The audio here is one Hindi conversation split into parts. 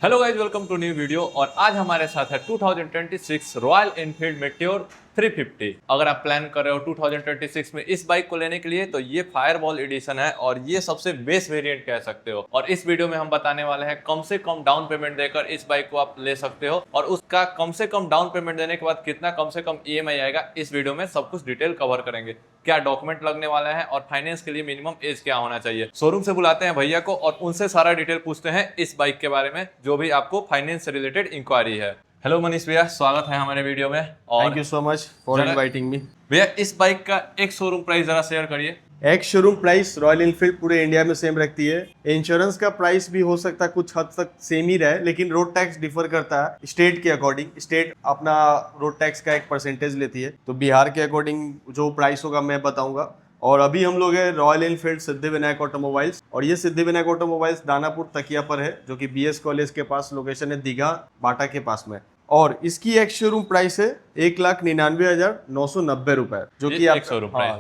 Hello guys, welcome to new video. और आज हमारे साथ है 2026 रॉयल एनफील्ड मेटियोर 350। अगर आप प्लान कर रहे हो 2026 में इस बाइक को लेने के लिए तो ये फायरबॉल एडिशन है और ये सबसे बेस्ट वेरिएंट कह सकते हो। और इस वीडियो में हम बताने वाले हैं कम से कम डाउन पेमेंट देकर इस बाइक को आप ले सकते हो और उसका कम से कम डाउन पेमेंट देने के बाद कितना कम से कम ईएमआई आएगा, इस वीडियो में सब कुछ डिटेल कवर करेंगे। क्या डॉक्यूमेंट लगने वाला है और फाइनेंस के लिए मिनिमम एज क्या होना चाहिए। शोरूम से बुलाते हैं भैया को और उनसे सारा डिटेल पूछते हैं इस बाइक के बारे में, जो भी आपको फाइनेंस से रिलेटेड इंक्वायरी है। हेलो मनीष भैया, स्वागत है हमारे वीडियो में। और thank you so much for inviting me. भैया, इस बाइक का एक शोरूम प्राइस जरा शेयर करिए। एक शोरूम प्राइस रॉयल एनफील्ड पूरे इंडिया में सेम रखती है। इंश्योरेंस का प्राइस भी हो सकता है कुछ हद तक सेम ही रहे, लेकिन रोड टैक्स डिफर करता है स्टेट के अकॉर्डिंग। स्टेट अपना रोड टैक्स का एक परसेंटेज लेती है, तो बिहार के अकॉर्डिंग जो प्राइस होगा मैं बताऊंगा। और अभी हम लोग है रॉयल एनफील्ड सिद्धिविनायक ऑटोमोबाइल्स, और ये सिद्धिविनायक ऑटोमोबाइल्स दानापुर तकिया पर है, जो कि बीएस कॉलेज के पास लोकेशन है, दीघा बाटा के पास में। और इसकी एक शोरूम प्राइस है 1,99,990 रुपए, जो कि आप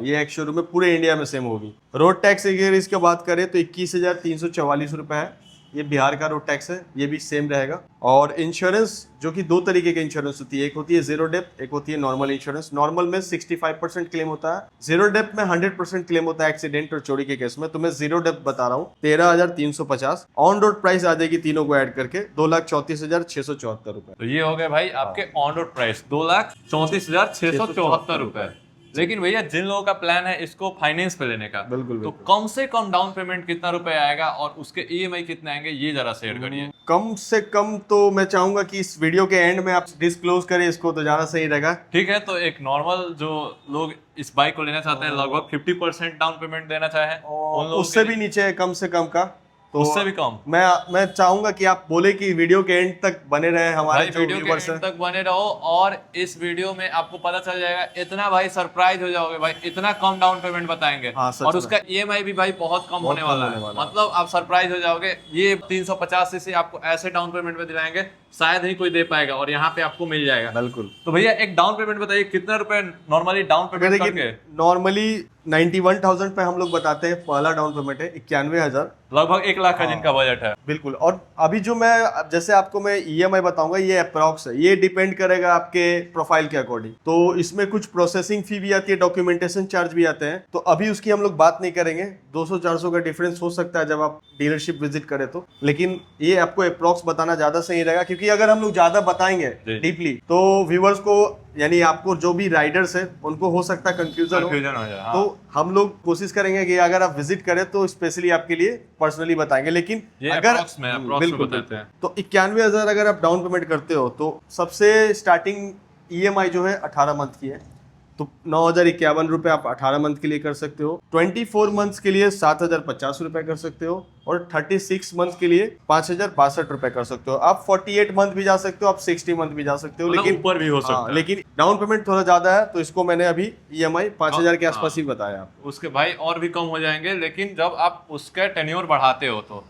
ये एक शोरूम में पूरे इंडिया में सेम होगी। रोड टैक्स अगर इसके बात करें तो 21,344 रुपए है, ये बिहार का रोड टैक्स है, ये भी सेम रहेगा। और इंश्योरेंस, जो कि दो तरीके की इंश्योरेंस होती है, एक होती है जीरो डेप्थ, एक होती है नॉर्मल इंश्योरेंस। नॉर्मल में 65% क्लेम होता है, जीरो डेप्थ में 100% क्लेम होता है एक्सीडेंट और चोरी के केस में। तो मैं जीरो डेप्थ बता रहा हूँ 13,350। ऑन रोड प्राइस आ जाएगी तीनों को ऐड करके 2,34,674 रुपए। तो ये हो गए भाई आपके ऑन रोड प्राइस 2,34,674 रुपए। लेकिन भैया, जिन लोगों का प्लान है इसको फाइनेंस पे लेने का, बिल्कुल तो कम से कम डाउन पेमेंट कितना रुपए आएगा और उसके ईएमआई कितने आएंगे, ये जरा शेयर करिए। कम से कम तो मैं चाहूंगा कि इस वीडियो के एंड में आप डिस्क्लोज करें इसको, तो ज्यादा सही रहेगा। ठीक है, तो एक नॉर्मल जो लोग इस बाइक को लेना चाहते हैं लगभग 50% डाउन पेमेंट देना चाहे, उन लोगों उससे भी नीचे है कम से कम का, तो उससे भी कम। मैं चाहूंगा कि आप बोले कि वीडियो के एंड तक बने रहे हमारे जो वीडियो के व्यूअर्स एंड तक बने रहो। और इस वीडियो में आपको पता चल जाएगा, इतना भाई सरप्राइज हो जाओगे भाई, इतना कम डाउन पेमेंट बताएंगे। हाँ, और उसका ईएमआई भी भाई बहुत कम होने वाला है। मतलब आप सरप्राइज हो जाओगे। ये 350 सीसी आपको ऐसे डाउन पेमेंट में दिलाएंगे शायद ही कोई दे पाएगा, और यहाँ पे आपको मिल जाएगा। बिल्कुल। तो भैया, एक डाउन पेमेंट बताइए, कितना रुपए नॉर्मली डाउन पेमेंट करके? नॉर्मली 91,000 पे हम लोग बताते हैं, पहला डाउन पेमेंट है 91,000, लगभग 1 लाख का जिनका बजट है। बिल्कुल। और अभी जो मैं जैसे आपको मैं ईएमआई बताऊंगा, ये अप्रॉक्स है, ये डिपेंड करेगा आपके प्रोफाइल के अकॉर्डिंग। तो इसमें कुछ प्रोसेसिंग फी भी आती है, डॉक्यूमेंटेशन चार्ज भी आते हैं, तो अभी उसकी हम लोग बात नहीं करेंगे। 200-400 का डिफरेंस हो सकता है जब आप डीलरशिप विजिट करें तो, लेकिन ये आपको अप्रॉक्स बताना ज्यादा सही रहेगा, क्योंकि अगर हम लोग ज्यादा बताएंगे डीपली तो व्यूअर्स को, यानी आपको जो भी राइडर्स है उनको हो सकता है कंफ्यूजन हो जाए। हाँ। तो हम लोग कोशिश करेंगे कि अगर आप विजिट करें तो स्पेशली आपके लिए पर्सनली बताएंगे। लेकिन अगर बिल्कुल बताते हैं तो 91,000 अगर आप डाउन पेमेंट करते हो तो सबसे स्टार्टिंग ईएमआई जो है 18 मंथ की है, तो 9,051 रुपए आप 18 मंथ के लिए कर सकते हो। 24 मंथ्स के लिए 7,050 रुपए कर सकते हो, और 36 मंथ के लिए 5,062 रुपए कर सकते हो। आप 48 मंथ भी जा सकते हो, आप 60 मंथ भी जा सकते हो, लेकिन ऊपर भी हो सकता है। लेकिन डाउन पेमेंट थोड़ा ज्यादा है, तो इसको मैंने अभी ईएमआई 5,000 के आसपास ही बताया आपको। उसके भाई और भी कम हो जाएंगे, लेकिन जब आप उसका टेन्योर बढ़ाते हो तो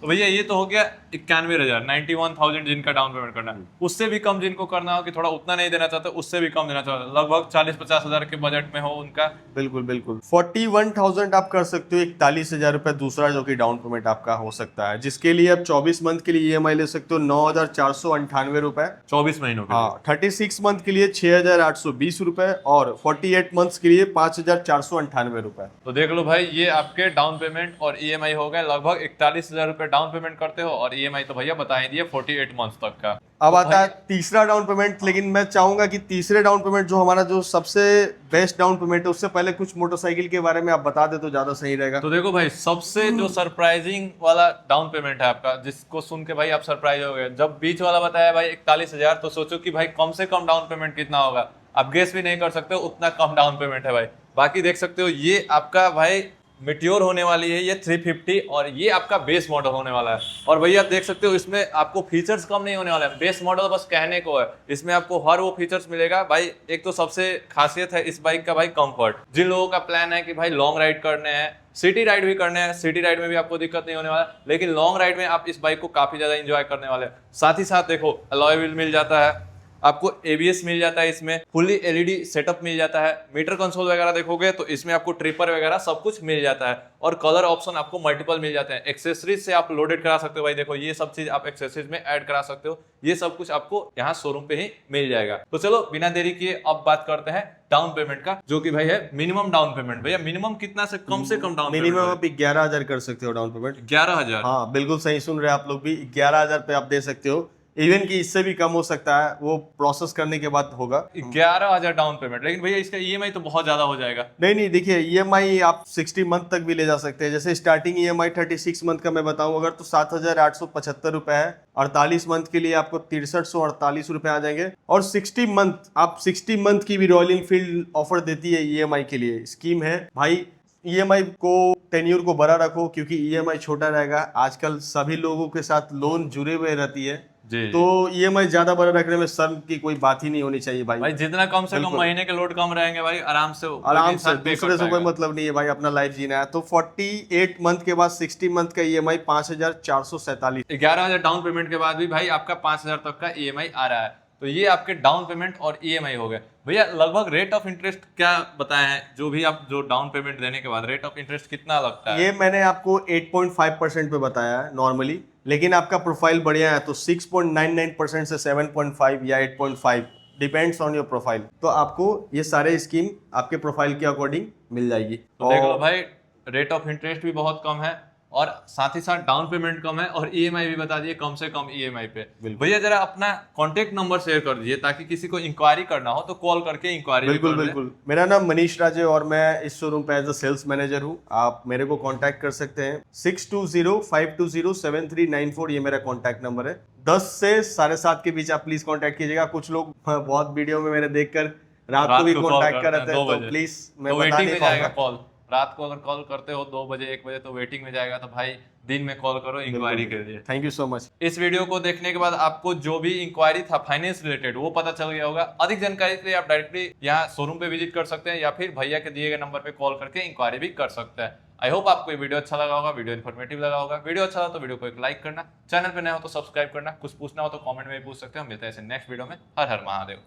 भैया ये तो हो गया 91,000, 91,000 जिनका डाउन पेमेंट करना है। उससे भी कम जिनको करना हो कि थोड़ा उतना नहीं देना चाहते, उससे भी कम देना चाहते, लगभग 40-50 हजार के बजट में हो उनका। बिल्कुल बिल्कुल। 41,000 आप कर सकते हो, 41,000 रुपए दूसरा जो कि डाउन पेमेंट आपका हो सकता है, जिसके लिए आप 24 मंथ के लिए ईएमआई ले सकते हो 9,498 रुपए 24 महीनों के। हाँ, 36 मंथ के लिए 6,820 रुपए, और 48 मंथ्स के लिए 5,498 रुपए। तो देख लो भाई, ये आपके डाउन पेमेंट और ईएमआई हो गए लगभग 41,000 रुपए डाउन पेमेंट करते हो, और ईएमआई तो भैया बता ही दिए 48 मंथ तक का। अब आता है तीसरा डाउन पेमेंट, लेकिन मैं चाहूंगा कि तीसरे डाउन पेमेंट जो हमारा जो सबसे बेस्ट डाउन पेमेंट है, उससे पहले कुछ मोटरसाइकिल के बारे में आप बता दे तो ज्यादा सही रहेगा। तो देखो भाई, सबसे जो सरप्राइजिंग वाला डाउन पेमेंट है आपका, जिसको सुन के भाई आप सरप्राइज हो गए, जब बीच वाला बताया भाई 41,000, तो सोचो कि भाई कम से कम डाउन पेमेंट कितना होगा, आप गेस भी नहीं कर सकते हो, उतना कम डाउन पेमेंट है भाई। बाकी देख सकते हो, ये आपका भाई मेटियोर होने वाली है, ये 350, और ये आपका बेस मॉडल होने वाला है। और भैया आप देख सकते हो, इसमें आपको फीचर्स कम नहीं होने वाला है, बेस मॉडल बस कहने को है, इसमें आपको हर वो फीचर्स मिलेगा भाई। एक तो सबसे खासियत है इस बाइक का भाई कंफर्ट। जिन लोगों का प्लान है कि भाई लॉन्ग राइड करने हैं, सिटी राइड भी करने हैं, सिटी राइड में भी आपको दिक्कत नहीं होने वाला, लेकिन लॉन्ग राइड में आप इस बाइक को काफी ज्यादा एंजॉय करने वाले हैं। साथ ही साथ देखो, अलॉय व्हील मिल जाता है, आपको ABS मिल जाता है, इसमें फुल्ली LED सेटअप मिल जाता है। मीटर कंसोल वगैरह देखोगे तो इसमें आपको ट्रिपर वगैरह सब कुछ मिल जाता है और कलर ऑप्शन आपको मल्टीपल मिल जाते हैं। एक्सेसरीज से आप लोडेड करा सकते हो भाई, देखो ये सब चीज आप एक्सेसरीज में ऐड करा सकते हो। ये सब कुछ आपको यहाँ शोरूम पे ही मिल जाएगा। तो चलो बिना देरी किए अब बात करते हैं डाउन पेमेंट का, जो कि भाई है मिनिमम डाउन पेमेंट। भैया मिनिमम कितना से कम डाउन मिनिमम आप 11,000 कर सकते हो डाउन पेमेंट। 11,000? हाँ बिल्कुल सही सुन रहे हैं आप लोग भी, 11,000 पे आप दे सकते हो। इवन कि इससे भी कम हो सकता है, वो प्रोसेस करने के बाद होगा। 11,000 डाउन पेमेंट, लेकिन भैया इसका EMI तो बहुत ज्यादा हो जाएगा। नहीं देखिए, EMI आप 60 मंथ तक भी ले जा सकते हैं। जैसे स्टार्टिंग EMI 36 मंथ का मैं बताऊं अगर, तो 7,875 रुपए है। 48 मंथ के लिए आपको 6348 रुपए आ जाएंगे। और 60 मंथ, आप 60 मंथ की भी रॉयल एनफील्ड ऑफर देती है EMI के लिए, स्कीम है भाई। EMI को टेन्यूर को बड़ा रखो, क्योंकि EMI छोटा रहेगा। आजकल सभी लोगों के साथ लोन जुड़े हुए रहती है, तो EMI ज्यादा बड़ा रखने में शर्म की कोई बात ही नहीं होनी चाहिए भाई। जितना कम से कम महीने के लोड कम रहेंगे भाई, आराम से दूसरे से कोई मतलब नहीं है भाई, अपना लाइफ जीना है। तो 48 मंथ के बाद 60 मंथ का EMI 5,447। 11,000 डाउन पेमेंट के बाद भी भाई आपका 5,000 तक का EMI आ रहा है। तो ये आपके डाउन पेमेंट और EMI हो गए। भैया लगभग रेट ऑफ इंटरेस्ट क्या बताए हैं, जो भी आप जो डाउन पेमेंट देने के बाद रेट ऑफ इंटरेस्ट कितना लगता है? ये मैंने आपको 8.5% पे बताया है नॉर्मली, लेकिन आपका प्रोफाइल बढ़िया है तो 6.99% से 7.5 या 8.5, डिपेंड्स ऑन योर प्रोफाइल। तो आपको ये सारे स्कीम आपके प्रोफाइल के अकॉर्डिंग मिल जाएगी। तो देख लो भाई, रेट ऑफ इंटरेस्ट भी बहुत कम है और साथ ही साथ डाउन पेमेंट कम है और EMI भी बता दिए कम से कम EMI पे। भैया जरा अपना कॉन्टेक्ट नंबर शेयर कर दीजिए, ताकि किसी को इंक्वायरी करना हो तो कॉल करके इंक्वायरी। बिल्कुल। मेरा नाम मनीष राज है और मैं इस शोरूम पे एज अ सेल्स मैनेजर हूँ। आप मेरे को कांटेक्ट कर सकते हैं। 6205207394 ये मेरा कांटेक्ट नंबर है। 10 से 7:30 के बीच आप प्लीज कांटेक्ट कीजिएगा। कुछ लोग बहुत वीडियो में मेरे देखकर रात को भी कांटेक्ट कर रहे थे, तो प्लीज मैं बता नहीं पाऊंगा। कॉल रात को अगर कॉल करते हो 2 बजे 1 बजे तो वेटिंग में जाएगा, तो भाई दिन में कॉल करो, इंक्वायरी के लिए। Thank you so much. इस वीडियो को देखने के बाद आपको जो भी इंक्वायरी था फाइनेंस रिलेटेड वो पता चल गया होगा। अधिक जानकारी के लिए आप डायरेक्टली यहाँ शोरूम पे विजिट कर सकते हैं या फिर भैया के दिए गए नंबर पे कॉल करके इंक्वायरी भी कर सकते हैं। आई होप आपको ये वीडियो अच्छा लगा होगा, वीडियो इन्फॉर्मेटिव लगा होगा। वीडियो अच्छा लगा तो वीडियो को एक लाइक करना, चैनल पे नया हो तो सब्सक्राइब करना, कुछ पूछना हो तो कमेंट में भी पूछ सकते हो। मिलते हैं ऐसे नेक्स्ट वीडियो में। हर हर महादेव।